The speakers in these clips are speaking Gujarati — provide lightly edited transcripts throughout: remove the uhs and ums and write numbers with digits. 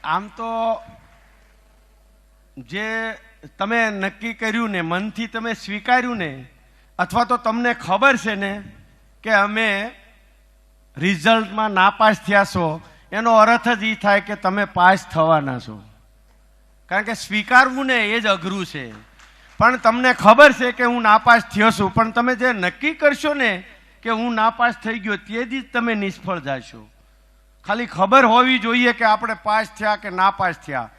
આમ તો જે તમે નક્કી કર્યું ને, મનથી તમે સ્વીકાર્યું ને, અથવા તો તમને ખબર છે ને કે અમે રિઝલ્ટમાં નાપાસ થયા છો, એનો અર્થ જ એ થાય કે તમે પાસ થવાના છો. કારણ કે સ્વીકારવું ને એ જ અઘરું છે. પણ તમને ખબર છે કે હું નાપાસ થયો છું, પણ તમે જે નક્કી કરશો ને કે હું નાપાસ થઈ ગયો, તેથી જ તમે નિષ્ફળ જશો. ખાલી ખબર હોવી જોઈએ કે આપણે પાસ થયા કે નાપાસ થયા.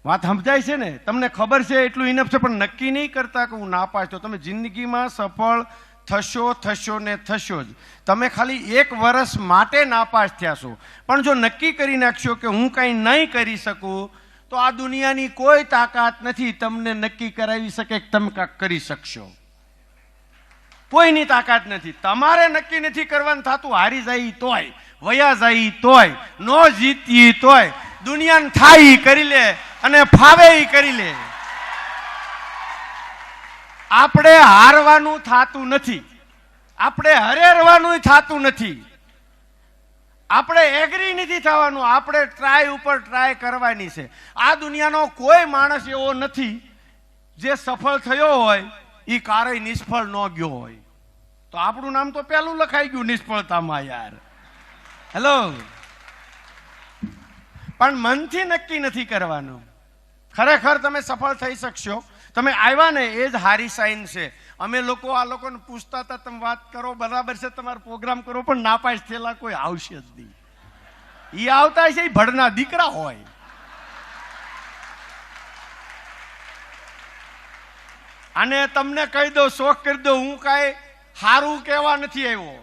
વાત સમજાય છે ને? તમને ખબર છે એટલું ઇનફ છે, પણ નક્કી નહીં કરતા કે હું નાપાસ થયો. તમે જિંદગીમાં સફળ થશો ને થશો જ. તમે ખાલી 1 વર્ષ માટે નાપાસ થયા છો, પણ જો નક્કી કરી નાખશો કે હું કંઈ નહીં કરી શકું, તો આ દુનિયાની કોઈ તાકાત નથી તમને નક્કી કરાવી શકે કે તમે કાંઈક કરી શકશો. કોઈની તાકાત નથી. તમારે નક્કી નથી કરવાનું થતું. હારી જાય તોય, વયા જાય તોય, નો જીતીએ તોય, દુનિયાને થાય કરી લે અને ફાવે કરી લે. આપણે હારવાનું થતું નથી, આપણે હરેરવાનું થતું નથી, આપણે એગ્રી નથી થવાનું. આપણે ટ્રાય ઉપર ટ્રાય કરવાની છે. આ દુનિયાનો કોઈ માણસ એવો નથી જે સફળ થયો હોય એ ક્યારેય નિષ્ફળ ન ગયો હોય. તો આપણું નામ તો પહેલું લખાઈ ગયું નિષ્ફળતામાં યાર. હેલો. પણ મનથી નક્કી નથી કરવાનું. ખરેખર તમે સફળ થઈ શકશો. તમે આવ્યા ને એ જ હારી સાઈન છે. અમે લોકો આ લોકોને પૂછતા હતા, તમે વાત કરો બરાબર છે, તમારો પ્રોગ્રામ કરો, પણ નાપાસ થયેલા કોઈ આવશે જ નહીં. એ આવતા છે એ ભડના દીકરા હોય. અને તમને કહી દો, શોખ કરી દો, હું કાંઈ સારું કહેવા નથી આવ્યો,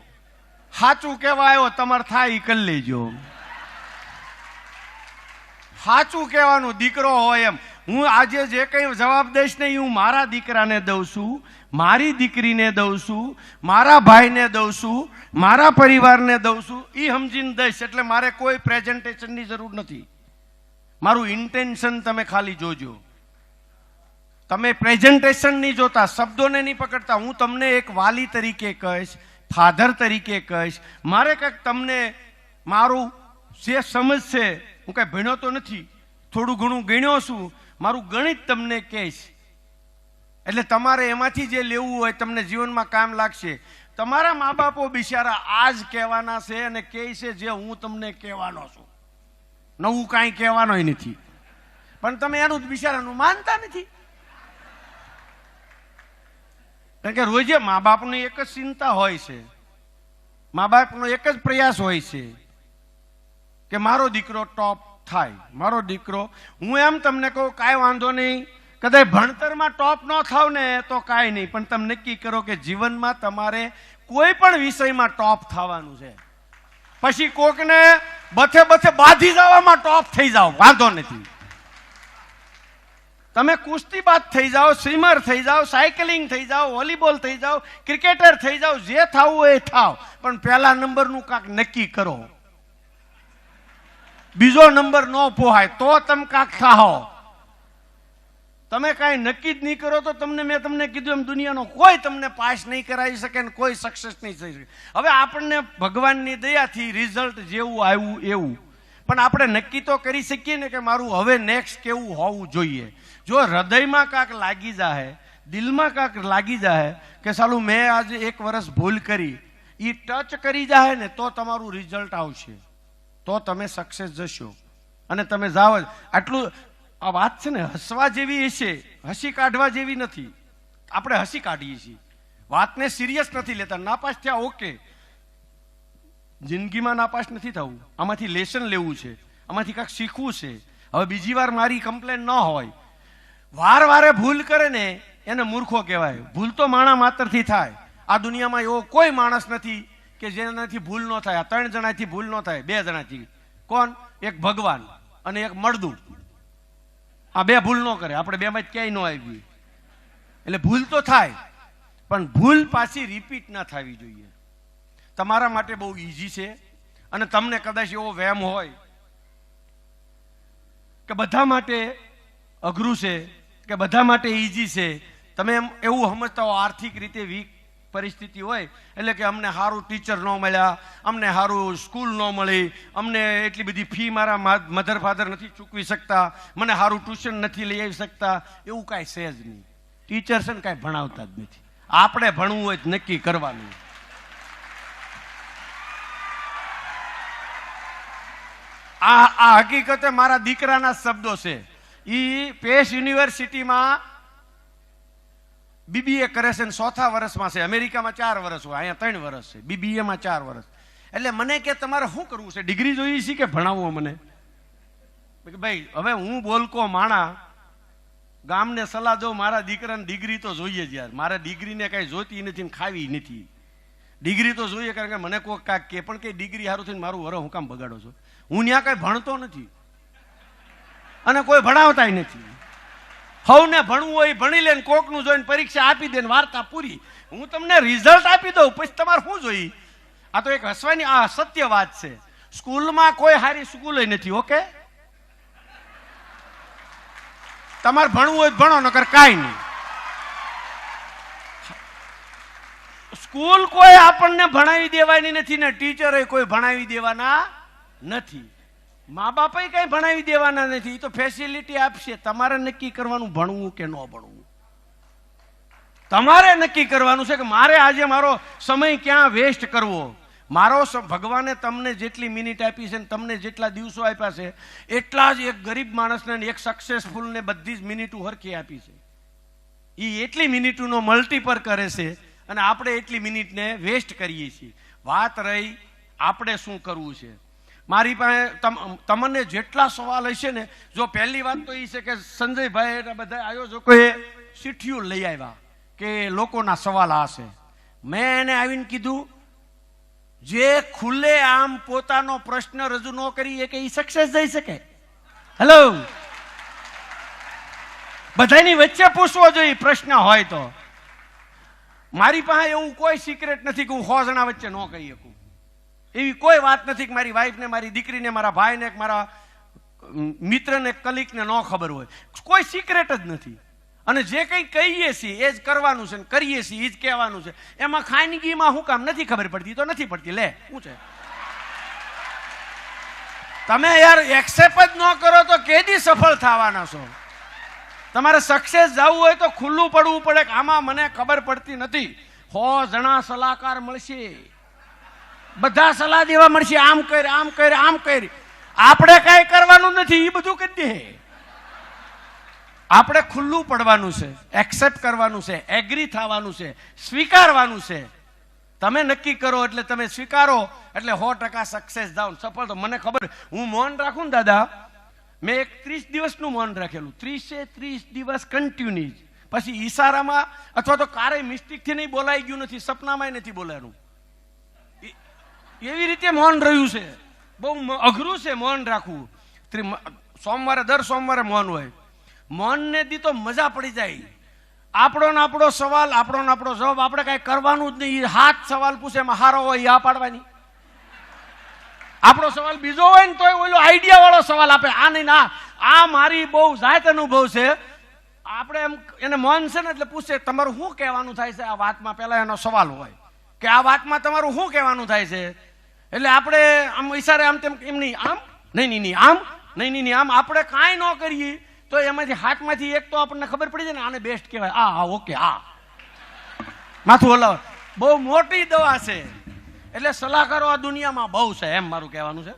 સાચું કહેવા આવ્યો. તમારે થાય એ કરી લેજો. સાચું કહેવાનું દીકરો હોય એમ. હું આજે જે કંઈ જવાબ દઈશ ને, હું મારા દીકરાને દઉં છું, મારી દીકરીને દઉં છું, મારા ભાઈને દઉં છું, મારા પરિવારને દઉં છું. એ સમજીને દઈશ. એટલે મારે કોઈ પ્રેઝન્ટેશનની જરૂર નથી. મારું ઇન્ટેન્શન તમે ખાલી જોજો. તમે પ્રેઝન્ટેશન નહીં જોતા, શબ્દોને નહીં પકડતા. હું તમને એક વાલી તરીકે કહીશ, ફાધર તરીકે કહીશ. મારે કંઈક તમને મારું જે સમજ છે, હું કાંઈ ભણ્યો તો નથી, થોડું ઘણું ગણ્યો છું, મારું ગણિત તમને કહીશ. એટલે તમારે એમાંથી જે લેવું હોય તમને જીવનમાં કામ લાગશે. તમારા મા બાપો બિચારા આ જ કહેવાના છે અને કહે છે જે હું તમને કહેવાનો છું. નવું કાંઈ કહેવાનોય નથી, પણ તમે એનું જ બિચારાનું માનતા નથી. કારણ કે રોજે મા બાપની એક જ ચિંતા હોય છે, મા બાપનો એક જ પ્રયાસ હોય છે કે મારો દીકરો ટોપ થાય, મારો દીકરો. હું એમ તમને કહું, કાંઈ વાંધો નહીં, કદાચ ભણતરમાં ટોપ ન થાવ ને તો કાંઈ નહીં, પણ તમે નક્કી કરો કે જીવનમાં તમારે કોઈ પણ વિષયમાં ટોપ થવાનું છે. પછી કોકને બથે બાંધી જવામાં ટોપ થઈ જાઓ, વાંધો નથી. તમે કુસ્તીબાજ થઈ જાઓ, સ્વિમર થઈ જાઓ, સાયકલિંગ થઈ જાઓ, વોલીબોલ થઈ જાઓ, ક્રિકેટર થઈ જાઓ, જે થવું હોય એ થાવ, પણ પહેલા નંબરનું કાંક નક્કી કરો. બીજો નંબર ન પોહાય તો તમે કાંક થાઓ. તમે કાંઈ નક્કી જ નહીં કરો તો તમને, મેં તમને કીધું એમ, દુનિયાનો કોઈ તમને પાસ નહીં કરાવી શકે ને કોઈ સક્સેસ નહીં થઈ શકે. હવે આપણને ભગવાનની દયાથી રિઝલ્ટ જેવું આવ્યું એવું, પણ આપણે નક્કી તો કરી શકીએ ને કે મારું હવે નેક્સ્ટ કેવું હોવું જોઈએ. જો હૃદયમાં કાંક લાગી જાય, દિલમાં કાંક લાગી જાય કે સાલું મેં આજે 1 વર્ષ ભૂલ કરી, એ ટચ કરી જાય ને તો તમારું રિઝલ્ટ આવશે, તો તમે સક્સેસ જશો. અને તમે જાઓ. આટલું આ વાત છે ને, હસવા જેવી હશે, હસી કાઢવા જેવી નથી. આપણે હસી કાઢીએ છીએ, વાતને સિરિયસ નથી લેતા. નાપાસ થયા ઓકે, જિંદગીમાં નાપાસ નથી થવું. આમાંથી લેસન લેવું છે, આમાંથી કાંઈક શીખવું છે. હવે બીજી વાર મારી કમ્પ્લેન ન હોય. વારે ભૂલ કરે ને એને મૂર્ખો કહેવાય. ભૂલ તો માણા માત્રથી થાય. આ દુનિયામાં એવો કોઈ માણસ નથી કે જેનાથી ભૂલ ન થાય. 3 જણાથી ભૂલ ન થાય, 2 જણાથી. કોણ? એક ભગવાન અને એક મળદું. આ 2 ભૂલ ન કરે. આપણે 2 માં ક્યાંય ન આવી. એટલે ભૂલ તો થાય, પણ ભૂલ પાછી રિપીટ ના થવી જોઈએ. તમારા માટે બહુ ઈઝી છે. અને તમને કદાચ એવો વહેમ હોય કે બધા માટે અઘરું છે કે બધા માટે ઈઝી છે, તમે એમ એવું સમજતા હો આર્થિક રીતે વીક પરિસ્થિતિ હોય એટલે કે અમને સારું ટીચર ન મળ્યા, અમને સારું સ્કૂલ ન મળી, અમને એટલી બધી ફી મારા મધર ફાધર નથી ચૂકવી શકતા, મને સારું ટ્યુશન નથી લઈ આવી શકતા, એવું કાંઈ છે જ નહીં. ટીચર છે ને કાંઈ ભણાવતા જ નથી. આપણે ભણવું હોય નક્કી કરવાનું. આ હકીકતે મારા દીકરાના શબ્દો છે. એ પેસ યુનિવર્સિટીમાં બીબીએ કરે છે, 4થા વર્ષમાં છે. અમેરિકામાં 4 વર્ષ હોય, અહીંયા 3 વર્ષ છે. બીબીએમાં 4 વર્ષ. એટલે મને કે તમારે શું કરવું છે, ડિગ્રી જોઈએ છે કે ભણાવવો? મને ભાઈ હવે હું બોલકો માણા ગામને સલાહ દઉં, મારા દીકરાને ડિગ્રી તો જોઈએ જ યાર. મારે ડિગ્રીને કાંઈ જોતી નથી ને ખાવી નથી. ડિગ્રી તો જોઈએ, કારણ કે મને કોઈ કાંઈક કે પણ કઈ ડિગ્રી સારું થઈને મારું વર હું કામ બગાડો છો? હું ત્યાં કાંઈ ભણતો નથી અને કોઈ ભણાવતાય નથી. હવને ભણવું હોય ભણી લે, કોકનું જોઈને પરીક્ષા આપી દે, વાર્તા પૂરી. હું તમને રિઝલ્ટ આપી દઉં, પછી તમારે શું જોઈએ? આ તો એક હસવાની આ સત્ય વાત છે. સ્કૂલમાં કોઈ સારી સ્કૂલ નથી. ઓકે, તમારે ભણવું હોય ભણો, નકર કાંઈ નહીં. સ્કૂલ કોઈ આપણને ભણાવી દેવાની નથી ને ટીચરે કોઈ ભણાવી દેવાના નથી. મા બાપે કઈ ભણાવી દેવાના નથી. તો ફેસિલિટી આપશે, તમારે નક્કી કરવાનું ભણવું કે ન ભણવું. તમારે નક્કી કરવાનું છે કે મારે આજે મારો સમય ક્યાં વેસ્ટ કરવો. મારો ભગવાને તમને જેટલી મિનિટ આપી છે, તમને જેટલા દિવસો આપ્યા છે, એટલા જ એક ગરીબ માણસને, એક સક્સેસફુલને બધી જ મિનિટો હરખી આપી છે. એ એટલી મિનિટોનો મલ્ટીપલ કરે છે અને આપણે એટલી મિનિટને વેસ્ટ કરીએ છીએ. વાત રહી આપણે શું કરવું છે. મારી પાસે તમને જેટલા સવાલ હશે ને, જો પહેલી વાત તો એ છે કે સંજયભાઈ બધા આયોજકોએ શીઠિયું લઈ આવ્યા કે લોકોના સવાલ આ છે. મેં એને આવીને કીધું, જે ખુલ્લે આમ પોતાનો પ્રશ્ન રજૂ ન કરી કે એ સક્સેસ જઈ શકે? હેલો, બધાની વચ્ચે પૂછવો જોઈએ પ્રશ્ન હોય તો. મારી પાસે એવું કોઈ સિક્રેટ નથી કે હું 100 જણા વચ્ચે ન કહી શકું. એવી કોઈ વાત નથી કે મારી વાઈફને, મારી દીકરીને, મારા ભાઈને, મારા મિત્રને, કલીગને ન ખબર હોય. કોઈ સિક્રેટ જ નથી. અને જે કંઈ કહીએ છીએ એ જ કરવાનું છે, કરીએ છીએ એ જ કહેવાનું છે. એમાં ખાનગીમાં શું કામ નથી ખબર પડતી? તો નથી પડતી. લે, શું છે? તમે યાર એક્સેપ્ટ જ ન કરો તો કેદી સફળ થવાના છો? તમારે સક્સેસ જવું હોય તો ખુલ્લું પડવું પડે કે આમાં મને ખબર પડતી નથી. 100 જણા સલાહકાર મળશે, બધા સલાહ દેવા મળશે, આમ કર, આમ કર, આમ કર. આપણે કાંઈ કરવાનું નથી, એ બધું કરી દે. આપણે ખુલ્લું પડવાનું છે, એક્સેપ્ટ કરવાનું છે, એગ્રી થવાનું છે, સ્વીકારવાનું છે. તમે નક્કી કરો એટલે તમે સ્વીકારો એટલે 100% સક્સેસ જાવ, સફળ. તો મને ખબર, હું મૌન રાખું ને દાદા, મેં એક 30 દિવસનું મૌન રાખેલું. 30 દિવસ કન્ટિન્યુ. પછી ઈશારામાં અથવા તો કારે મિસ્ટેકથી નહીં બોલાઈ ગયું નથી, સપનામાં નથી બોલાયું. એવી રીતે મૌન રહ્યું છે. બહુ અઘરું છે મૌન રાખવું. સોમવારે, દર સોમવારે મૌન હોય. મૌનને દી તો મજા પડી જાય. આપણો ને આપણો સવાલ, આપણો ને આપણો જવાબ, આપણે કાંઈ કરવાનું જ નહીં. 7 સવાલ પૂછે, એમાં હારો હોય આ પાડવાની. આપણો સવાલ બીજો હોય ને તોય ઓલો આઈડિયા વાળો સવાલ આપે. આ નહીં, ના, આ મારી બહુ જાત અનુભવ છે. આપણે એમ એને મૌન છે ને એટલે પૂછે તમારું શું કહેવાનું થાય છે આ વાતમાં. પહેલા એનો સવાલ હોય કે આ વાતમાં તમારું શું કહેવાનું થાય છે. એટલે આપણે આમ ઈશારે આમ તેમ, એમ નહીં, આમ નહીં, નહીં આમ નહીં, નહીં આમ. આપણે કાંઈ ન કરીએ તો એમાંથી હાથમાંથી એક તો આપણને ખબર પડી જાય ને આને બેસ્ટ કહેવાય. આ ઓકે, આ માથું હલાવ. બહુ મોટી દવા છે. એટલે સલાહકારો આ દુનિયામાં બહુ છે, એમ મારું કહેવાનું છે.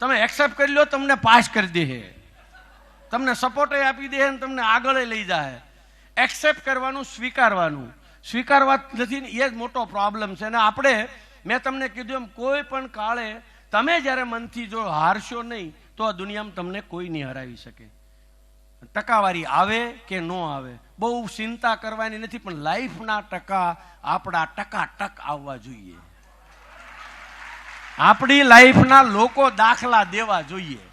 તમે એક્સેપ્ટ કરી લો, તમને પાસ કરી દે, તમને સપોર્ટ આપી દે, તમને આગળ લઈ જાય. એક્સેપ્ટ કરવાનું, સ્વીકારવાનું. સ્વીકારવા નથી ને, એ જ મોટો પ્રોબ્લેમ છે. અને આપણે, મેં તમને કીધું એમ, કોઈ પણ કાળે તમે જ્યારે મનથી જો હારશો નહીં તો આ દુનિયામાં તમને કોઈ નહીં હરાવી શકે. ટકાવારી આવે કે ન આવે બહુ ચિંતા કરવાની નથી, પણ લાઈફના ટકા આપણા ટકાટક આવવા જોઈએ. આપણી લાઈફના લોકો દાખલા દેવા જોઈએ.